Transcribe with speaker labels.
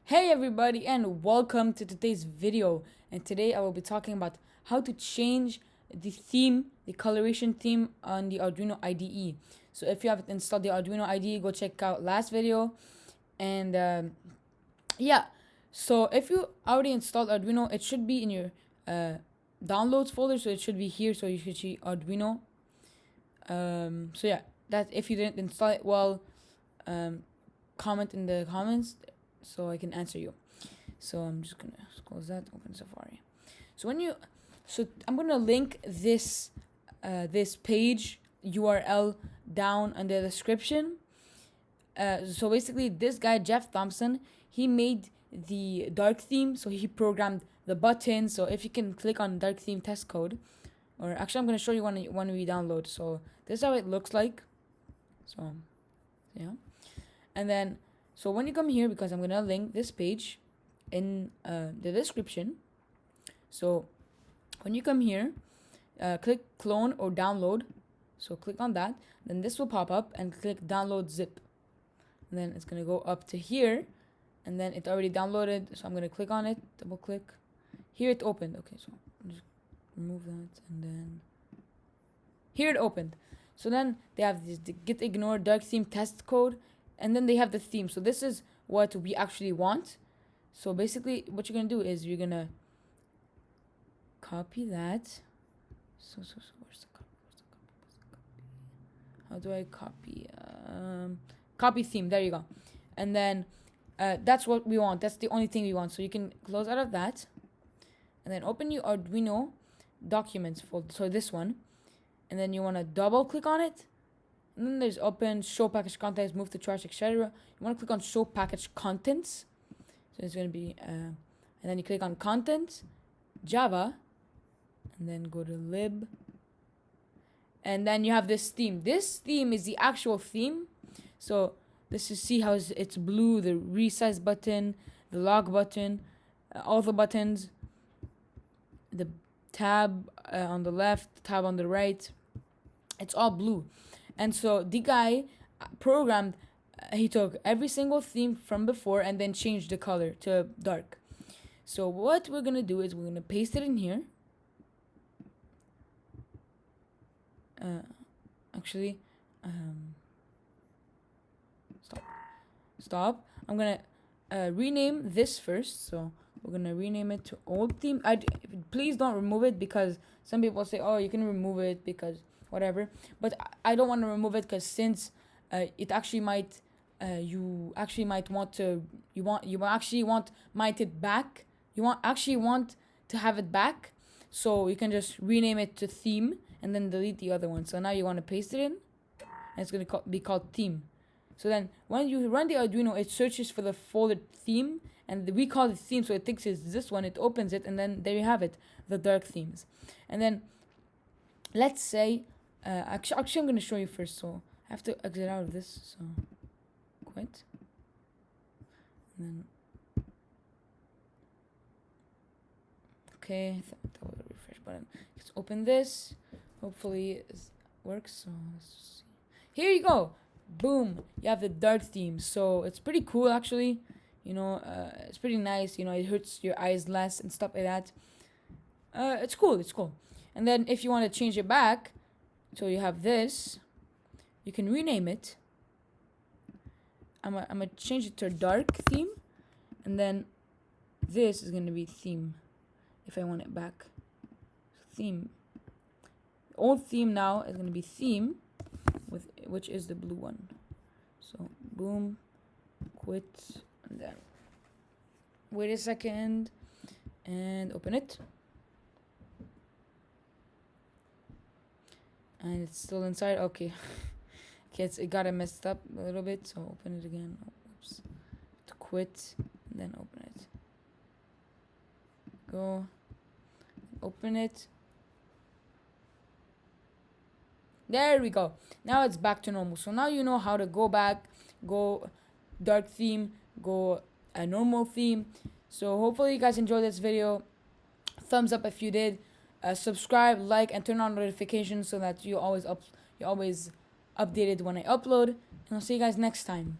Speaker 1: Hey everybody and welcome to today's video, and today I will be talking about how to change the theme, the coloration theme on the Arduino IDE. So if you haven't installed the Arduino IDE, go check out last video. And yeah, so if you already installed Arduino, it should be in your downloads folder, so it should be here, so you should see Arduino. So yeah, that if you didn't install it, well, comment in the comments so I can answer you. So I'm just gonna close that, open Safari. So I'm gonna link this page URL down in the description. So basically, this guy Jeff Thompson, he made the dark theme. So he programmed the buttons. So if you can click on dark theme test code, or actually I'm gonna show you when we download. So this is how it looks like. So yeah, and then so when you come here, because I'm gonna link this page in the description. So when you come here, click clone or download. So click on that. Then this will pop up, and click download zip. And then it's gonna go up to here, and then it already downloaded. So I'm gonna click on it, double click. Here it opened. Okay, so I'll just remove that, and then here it opened. So then they have this git ignore dark theme test code, and then they have the theme. So this is what we actually want. So basically what you're gonna do is you're gonna copy that. So where's the copy? How do I copy? Copy theme, there you go. And then that's what we want. That's the only thing we want. So you can close out of that, and then open your Arduino documents folder. So this one, and then you want to double click on it. And then there's open, show package contents, move to trash, etc. You want to click on show package contents. So it's going to be, and then you click on content, Java, and then go to lib. And then you have this theme. This theme is the actual theme. So this is, see how it's blue, the resize button, the log button, all the buttons, the tab on the left, tab on the right. It's all blue. And so the guy programmed, he took every single theme from before and then changed the color to dark. So what we're going to do is we're going to paste it in here. Actually, stop. I'm going to rename this first. So we're going to rename it to old theme. Please don't remove it, because some people say, oh, you can remove it because whatever, but I don't want to remove it, because since it actually might you actually might want to might it back, actually want to have it back, so you can just rename it to theme and then delete the other one. So now you want to paste it in, and it's going to be called theme. So then when you run the Arduino, it searches for the folder theme, and we call it theme, so it thinks it's this one. It opens it, and then there you have it, the dark themes. And then let's say actually I'm going to show you first, so I have to exit out of this, so quit. And then okay, that was a refresh button. Let's open this. Hopefully it works. So let's see. Here you go. Boom, you have the dark theme. So it's pretty cool, actually. It's pretty nice. It hurts your eyes less and stuff like that. It's cool. And then if you want to change it back, so you have this, you can rename it. I'm gonna change it to a dark theme, and then this is gonna be theme if I want it back. Theme. Old theme now is gonna be theme, which is the blue one. So boom, quit, and then wait a second and open it. And it's still inside. Okay. Okay, it got messed up a little bit, so open it again. Oops. To quit, and then open it. Go. Open it. There we go. Now it's back to normal. So now you know how to go back, go dark theme, go a normal theme. So hopefully you guys enjoyed this video. Thumbs up if you did. Subscribe, like, and turn on notifications so that you always updated when I upload. And I'll see you guys next time.